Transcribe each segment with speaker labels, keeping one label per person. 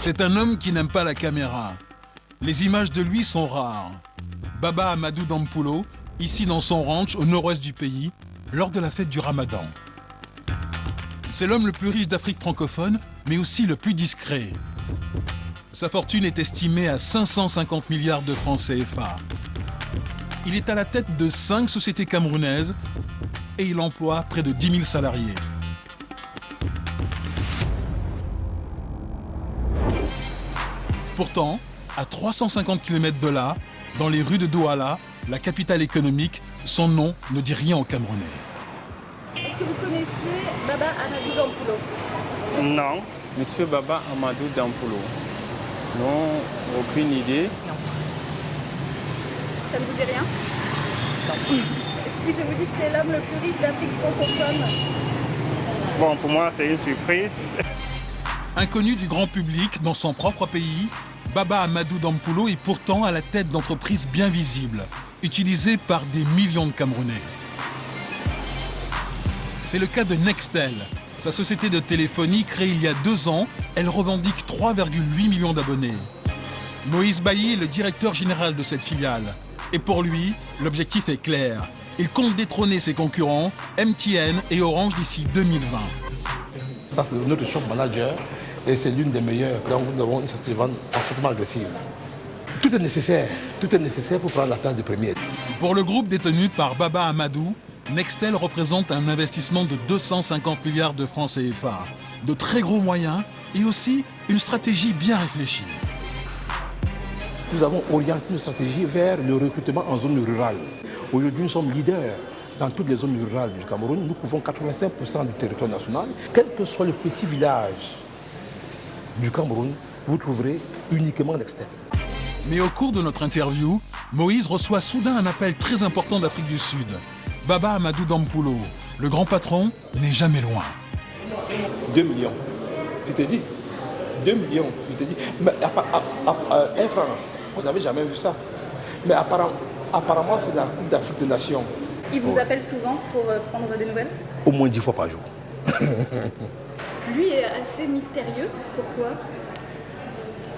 Speaker 1: C'est un homme qui n'aime pas la caméra. Les images de lui sont rares. Baba Amadou Dampulo, ici dans son ranch au nord-ouest du pays, lors de la fête du Ramadan. C'est l'homme le plus riche d'Afrique francophone, mais aussi le plus discret. Sa fortune est estimée à 550 milliards de francs CFA. Il est à la tête de 5 sociétés camerounaises et il emploie près de 10 000 salariés. Pourtant, à 350 km de là, dans les rues de Douala, la capitale économique, son nom ne dit rien aux Camerounais.
Speaker 2: Est-ce que vous connaissez Baba Amadou Dampulo?
Speaker 3: Non.
Speaker 4: Monsieur Baba Amadou Dampulo. Non, aucune idée.
Speaker 2: Non. Ça ne vous dit rien? Non. Si je vous dis que c'est l'homme le plus riche d'Afrique francophone?
Speaker 3: Bon, pour moi, c'est une surprise.
Speaker 1: Inconnu du grand public dans son propre pays, Baba Amadou Dampulo est pourtant à la tête d'entreprises bien visibles, utilisées par des millions de Camerounais. C'est le cas de Nextel. Sa société de téléphonie créée il y a 2 ans, elle revendique 3,8 millions d'abonnés. Moïse Bailly est le directeur général de cette filiale. Et pour lui, l'objectif est clair. Il compte détrôner ses concurrents, MTN et Orange d'ici 2020.
Speaker 5: Ça, c'est notre shop manager et c'est l'une des meilleures. Donc, nous avons une société de vente parfaitement agressive. Tout est nécessaire pour prendre la place de premier.
Speaker 1: Pour le groupe détenu par Baba Amadou, Nextel représente un investissement de 250 milliards de francs CFA. De très gros moyens et aussi une stratégie bien réfléchie.
Speaker 5: Nous avons orienté une stratégie vers le recrutement en zone rurale. Aujourd'hui, nous sommes leaders dans toutes les zones rurales du Cameroun. Nous couvrons 85% du territoire national. Quel que soit le petit village du Cameroun, vous trouverez uniquement Nextel.
Speaker 1: Mais au cours de notre interview, Moïse reçoit soudain un appel très important d'Afrique du Sud. Baba Amadou Dampulo, le grand patron, n'est jamais loin.
Speaker 5: 2 millions. Je t'ai dit. 2 millions. Je t'ai dit. Mais Air France, vous n'avez jamais vu ça. Mais apparemment, c'est la Coupe d'Afrique des Nations.
Speaker 2: Il vous appelle souvent pour prendre des nouvelles?
Speaker 5: Au moins 10 fois par jour.
Speaker 2: Lui est assez mystérieux. Pourquoi?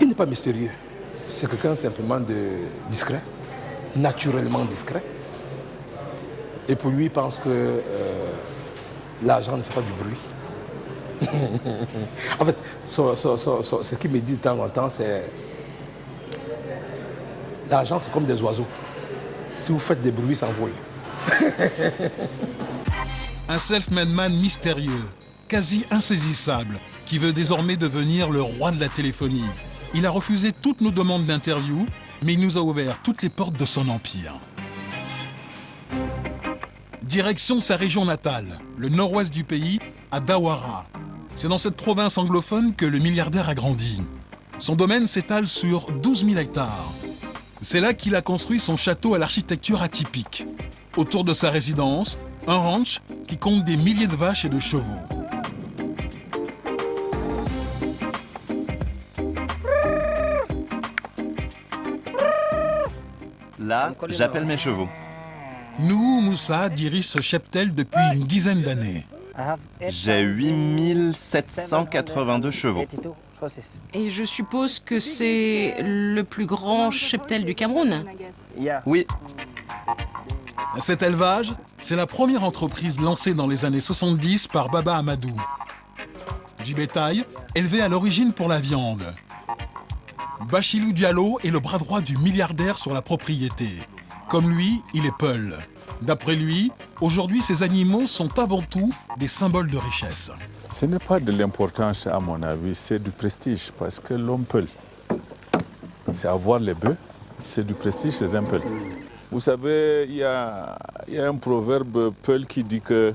Speaker 5: Il n'est pas mystérieux. C'est quelqu'un simplement de discret, naturellement discret. Et pour lui, il pense que l'argent ne fait pas du bruit. En fait, ce qu'il me dit de temps en temps, c'est l'argent, c'est comme des oiseaux. Si vous faites des bruits, ça envole.
Speaker 1: Un self-made man mystérieux, quasi insaisissable, qui veut désormais devenir le roi de la téléphonie. Il a refusé toutes nos demandes d'interview, mais il nous a ouvert toutes les portes de son empire. Direction sa région natale, le nord-ouest du pays, à Dawara. C'est dans cette province anglophone que le milliardaire a grandi. Son domaine s'étale sur 12 000 hectares. C'est là qu'il a construit son château à l'architecture atypique. Autour de sa résidence, un ranch qui compte des milliers de vaches et de chevaux.
Speaker 6: Là, j'appelle mes chevaux.
Speaker 1: Nouhou Moussa dirige ce cheptel depuis une dizaine d'années.
Speaker 6: J'ai 8782 chevaux.
Speaker 7: Et je suppose que c'est le plus grand cheptel du Cameroun?
Speaker 6: Oui,
Speaker 1: Cet élevage, c'est la première entreprise lancée dans les années 70 par Baba Amadou. Du bétail élevé à l'origine pour la viande. Bachilou Diallo est le bras droit du milliardaire sur la propriété. Comme lui, il est Peul. D'après lui, aujourd'hui, ces animaux sont avant tout des symboles de richesse.
Speaker 8: Ce n'est pas de l'importance, à mon avis, c'est du prestige, parce que l'homme Peul, c'est avoir les bœufs, c'est du prestige chez un Peul. Vous savez, il y a un proverbe Peul qui dit que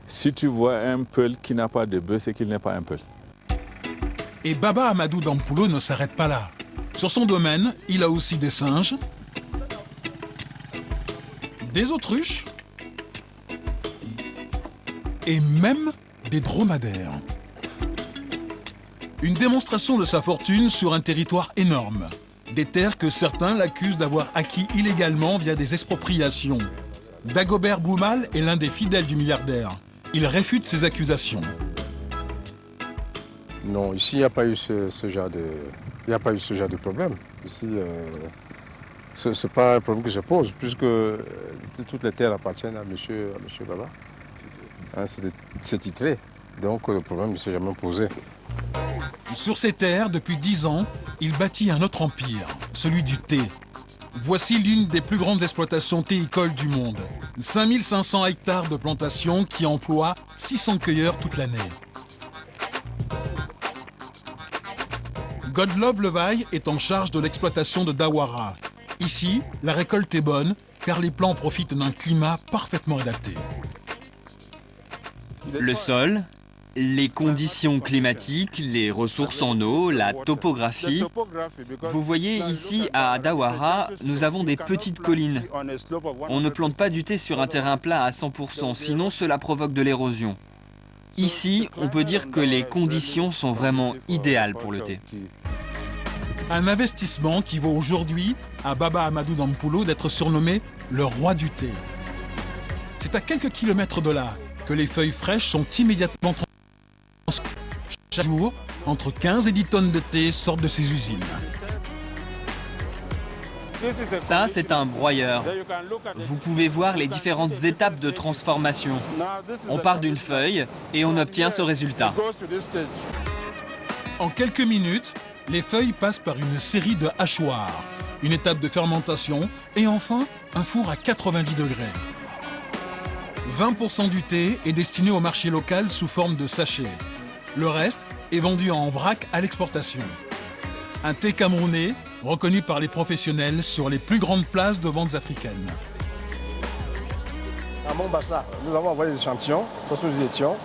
Speaker 8: si tu vois un Peul qui n'a pas de bœufs, c'est qu'il n'est pas un Peul.
Speaker 1: Et Baba Amadou Dampulo ne s'arrête pas là. Sur son domaine, il a aussi des singes, des autruches et même des dromadaires. Une démonstration de sa fortune sur un territoire énorme. Des terres que certains l'accusent d'avoir acquis illégalement via des expropriations. Dagobert Boumal est l'un des fidèles du milliardaire. Il réfute ces accusations.
Speaker 9: Non, ici, il n'y a pas eu ce genre de problème. Ici, ce n'est pas un problème que je pose, puisque toutes les terres appartiennent à monsieur Baba. Hein, c'est titré, donc le problème ne s'est jamais posé.
Speaker 1: Sur ces terres, depuis 10 ans, il bâtit un autre empire, celui du thé. Voici l'une des plus grandes exploitations théicoles du monde. 5500 hectares de plantations qui emploient 600 cueilleurs toute l'année. Godlove Levaille est en charge de l'exploitation de Dawara. Ici, la récolte est bonne car les plants profitent d'un climat parfaitement adapté.
Speaker 10: Le sol, les conditions climatiques, les ressources en eau, la topographie. Vous voyez ici à Dawara, nous avons des petites collines. On ne plante pas du thé sur un terrain plat à 100%, sinon cela provoque de l'érosion. Ici, on peut dire que les conditions sont vraiment idéales pour le thé.
Speaker 1: Un investissement qui vaut aujourd'hui à Baba Amadou Dampulo d'être surnommé le roi du thé. C'est à quelques kilomètres de là que les feuilles fraîches sont immédiatement transformées. Chaque jour, entre 15 et 10 tonnes de thé sortent de ces usines.
Speaker 10: Ça, c'est un broyeur. Vous pouvez voir les différentes étapes de transformation. On part d'une feuille et on obtient ce résultat.
Speaker 1: En quelques minutes, les feuilles passent par une série de hachoirs, une étape de fermentation et enfin un four à 90 degrés. 20% du thé est destiné au marché local sous forme de sachets. Le reste est vendu en vrac à l'exportation. Un thé camerounais reconnu par les professionnels sur les plus grandes places de ventes africaines.
Speaker 9: À Mombasa, nous avons envoyé des échantillons parce que nous y étions.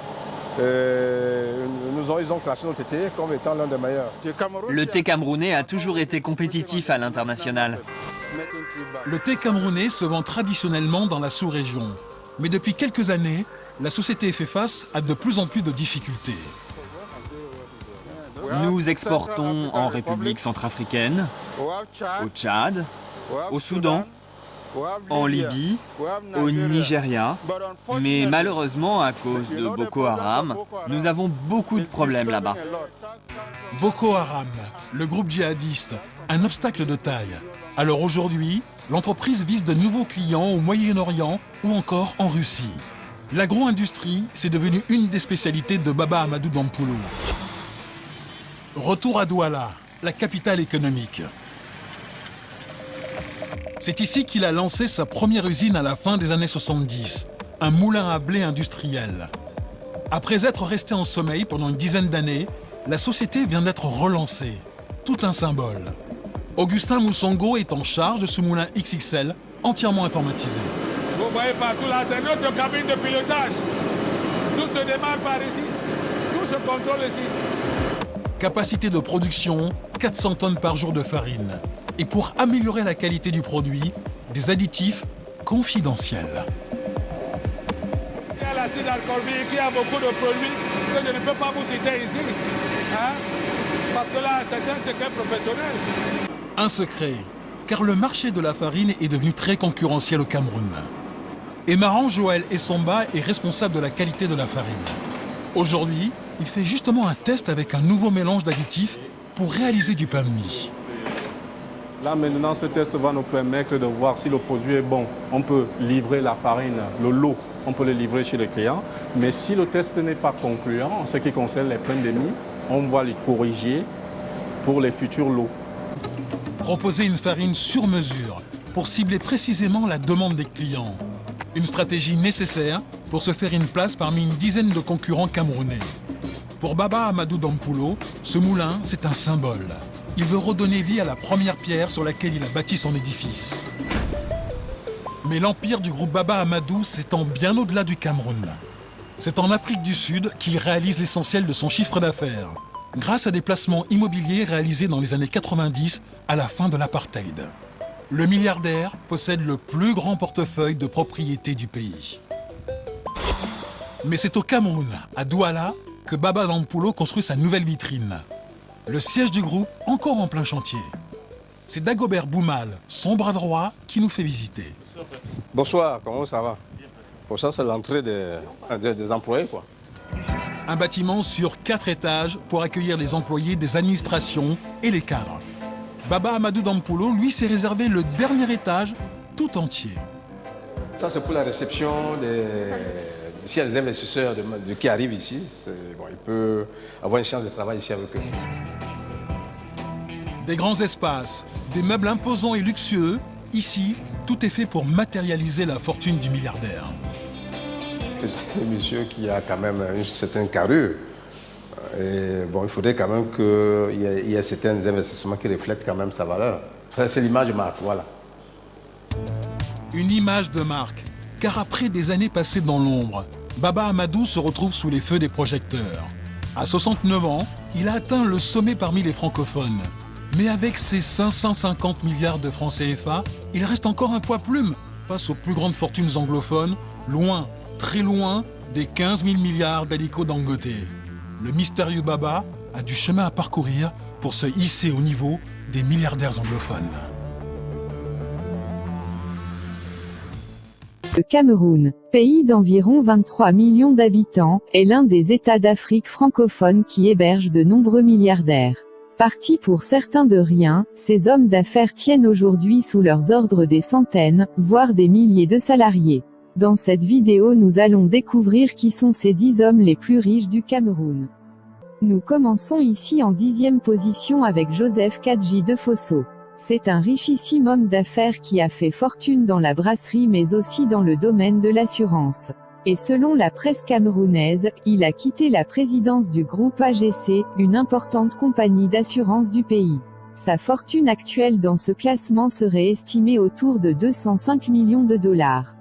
Speaker 9: Ils ont classé notre thé comme étant l'un des meilleurs.
Speaker 10: Le thé camerounais a toujours été compétitif à l'international.
Speaker 1: Le thé camerounais se vend traditionnellement dans la sous-région. Mais depuis quelques années, la société fait face à de plus en plus de difficultés.
Speaker 10: Nous exportons en République centrafricaine, au Tchad, au Soudan, en Libye, au Nigeria. Mais malheureusement, à cause de Boko Haram, nous avons beaucoup de problèmes là-bas.
Speaker 1: Boko Haram, le groupe djihadiste, un obstacle de taille. Alors aujourd'hui, l'entreprise vise de nouveaux clients au Moyen-Orient ou encore en Russie. L'agro-industrie, c'est devenu une des spécialités de Baba Amadou Dampulo. Retour à Douala, la capitale économique. C'est ici qu'il a lancé sa première usine à la fin des années 70, un moulin à blé industriel. Après être resté en sommeil pendant une dizaine d'années, la société vient d'être relancée. Tout un symbole. Augustin Moussongo est en charge de ce moulin XXL, entièrement informatisé.
Speaker 11: Vous voyez partout là, c'est notre cabine de pilotage. Tout se démarre par ici, tout se contrôle ici.
Speaker 1: Capacité de production, 400 tonnes par jour de farine. Et pour améliorer la qualité du produit, des additifs confidentiels.
Speaker 11: Il y a l'acide alcoolique, il y a beaucoup de produits que je ne peux pas vous citer ici. Hein? Parce que là, c'est un secret professionnel.
Speaker 1: Un secret, car le marché de la farine est devenu très concurrentiel au Cameroun. Et Maran Joël Essomba est responsable de la qualité de la farine. Aujourd'hui, il fait justement un test avec un nouveau mélange d'additifs pour réaliser du pain de mie.
Speaker 12: Là maintenant, ce test va nous permettre de voir si le produit est bon. On peut livrer la farine, le lot, on peut le livrer chez les clients. Mais si le test n'est pas concluant, en ce qui concerne les pains de mie, on va les corriger pour les futurs lots.
Speaker 1: Proposer une farine sur mesure pour cibler précisément la demande des clients. Une stratégie nécessaire pour se faire une place parmi une dizaine de concurrents camerounais. Pour Baba Amadou Dampulo, ce moulin, c'est un symbole. Il veut redonner vie à la première pierre sur laquelle il a bâti son édifice. Mais l'empire du groupe Baba Amadou s'étend bien au-delà du Cameroun. C'est en Afrique du Sud qu'il réalise l'essentiel de son chiffre d'affaires, grâce à des placements immobiliers réalisés dans les années 90 à la fin de l'apartheid. Le milliardaire possède le plus grand portefeuille de propriété du pays. Mais c'est au Cameroun, à Douala, que Baba Dampulo construit sa nouvelle vitrine. Le siège du groupe encore en plein chantier. C'est Dagobert Boumal, son bras droit, qui nous fait visiter.
Speaker 9: Bonsoir, comment ça va? Pour ça, c'est l'entrée des employés, quoi.
Speaker 1: Un bâtiment sur 4 étages pour accueillir les employés des administrations et les cadres. Baba Amadou Dampulo, lui, s'est réservé le dernier étage tout entier.
Speaker 5: Ça, c'est pour la réception s'il y a des investisseurs qui arrivent ici, bon, il peut avoir une chance de travail ici avec eux.
Speaker 1: Des grands espaces, des meubles imposants et luxueux. Ici, tout est fait pour matérialiser la fortune du milliardaire.
Speaker 5: C'est un monsieur qui a quand même une certaine carrure. Et bon, il faudrait quand même qu'il y ait certains investissements qui reflètent quand même sa valeur. C'est l'image de marque, voilà.
Speaker 1: Une image de marque, car après des années passées dans l'ombre, Baba Amadou se retrouve sous les feux des projecteurs. À 69 ans, il a atteint le sommet parmi les francophones. Mais avec ses 550 milliards de francs CFA, il reste encore un poids plume face aux plus grandes fortunes anglophones, loin, très loin des 15 000 milliards d'Aliko Dangote. Le mystérieux Baba a du chemin à parcourir pour se hisser au niveau des milliardaires anglophones.
Speaker 13: Le Cameroun, pays d'environ 23 millions d'habitants, est l'un des États d'Afrique francophone qui héberge de nombreux milliardaires. Partis pour certains de rien, ces hommes d'affaires tiennent aujourd'hui sous leurs ordres des centaines, voire des milliers de salariés. Dans cette vidéo, nous allons découvrir qui sont ces 10 hommes les plus riches du Cameroun. Nous commençons ici en 10e position avec Joseph Kadji de Fosso. C'est un richissime homme d'affaires qui a fait fortune dans la brasserie mais aussi dans le domaine de l'assurance. Et selon la presse camerounaise, il a quitté la présidence du groupe AGC, une importante compagnie d'assurance du pays. Sa fortune actuelle dans ce classement serait estimée autour de 205 millions de dollars.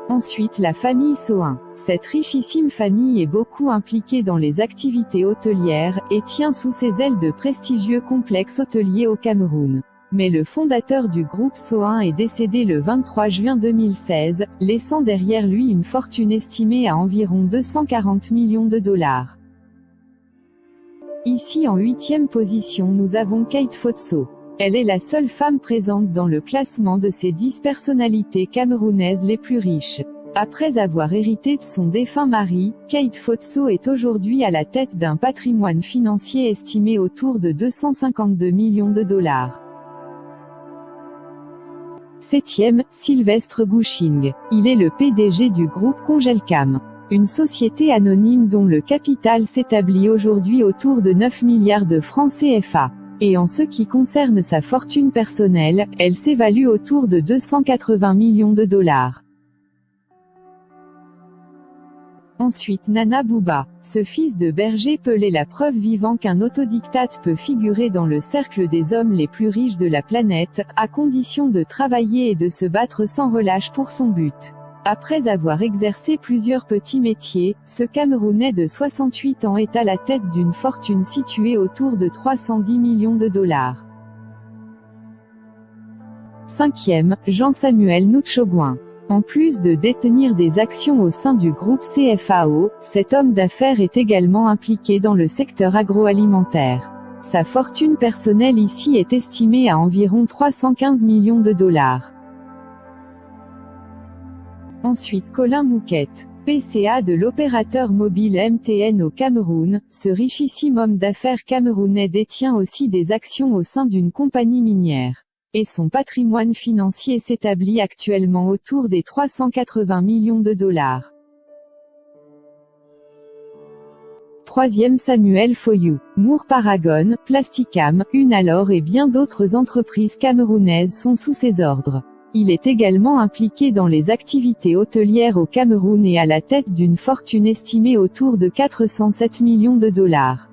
Speaker 13: Ensuite, la famille Sohin. Cette richissime famille est beaucoup impliquée dans les activités hôtelières, et tient sous ses ailes de prestigieux complexes hôteliers au Cameroun. Mais le fondateur du groupe Sohin est décédé le 23 juin 2016, laissant derrière lui une fortune estimée à environ 240 millions de dollars. Ici en 8e position nous avons Kate Fotso. Elle est la seule femme présente dans le classement de ces 10 personnalités camerounaises les plus riches. Après avoir hérité de son défunt mari, Kate Fotso est aujourd'hui à la tête d'un patrimoine financier estimé autour de 252 millions de dollars. 7e, Sylvestre Gouching. Il est le PDG du groupe Congelcam, une société anonyme dont le capital s'établit aujourd'hui autour de 9 milliards de francs CFA. Et en ce qui concerne sa fortune personnelle, elle s'évalue autour de 280 millions de dollars. Ensuite Nana Bouba. Ce fils de berger Peul est la preuve vivante qu'un autodictate peut figurer dans le cercle des hommes les plus riches de la planète, à condition de travailler et de se battre sans relâche pour son but. Après avoir exercé plusieurs petits métiers, ce Camerounais de 68 ans est à la tête d'une fortune située autour de 310 millions de dollars. 5e, Jean-Samuel Noutchogouin. En plus de détenir des actions au sein du groupe CFAO, cet homme d'affaires est également impliqué dans le secteur agroalimentaire. Sa fortune personnelle ici est estimée à environ 315 millions de dollars. Ensuite Colin Mouquette. PCA de l'opérateur mobile MTN au Cameroun, ce richissime homme d'affaires camerounais détient aussi des actions au sein d'une compagnie minière. Et son patrimoine financier s'établit actuellement autour des 380 millions de dollars. 3e Samuel Foyou. Moore Paragon, Plasticam, Unalor et bien d'autres entreprises camerounaises sont sous ses ordres. Il est également impliqué dans les activités hôtelières au Cameroun et à la tête d'une fortune estimée autour de 407 millions de dollars.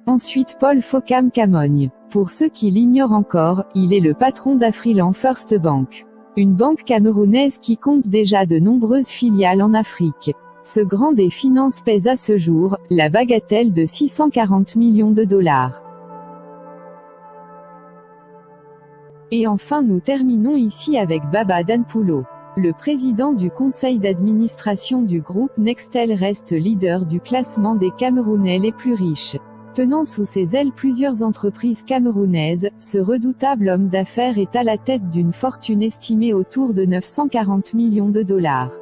Speaker 13: Ensuite Paul Focam Camogne. Pour ceux qui l'ignorent encore, il est le patron d'Afriland First Bank. Une banque camerounaise qui compte déjà de nombreuses filiales en Afrique. Ce grand des finances pèse à ce jour, la bagatelle de 640 millions de dollars. Et enfin nous terminons ici avec Baba Dampulo. Le président du conseil d'administration du groupe Nextel reste leader du classement des Camerounais les plus riches. Tenant sous ses ailes plusieurs entreprises camerounaises, ce redoutable homme d'affaires est à la tête d'une fortune estimée autour de 940 millions de dollars.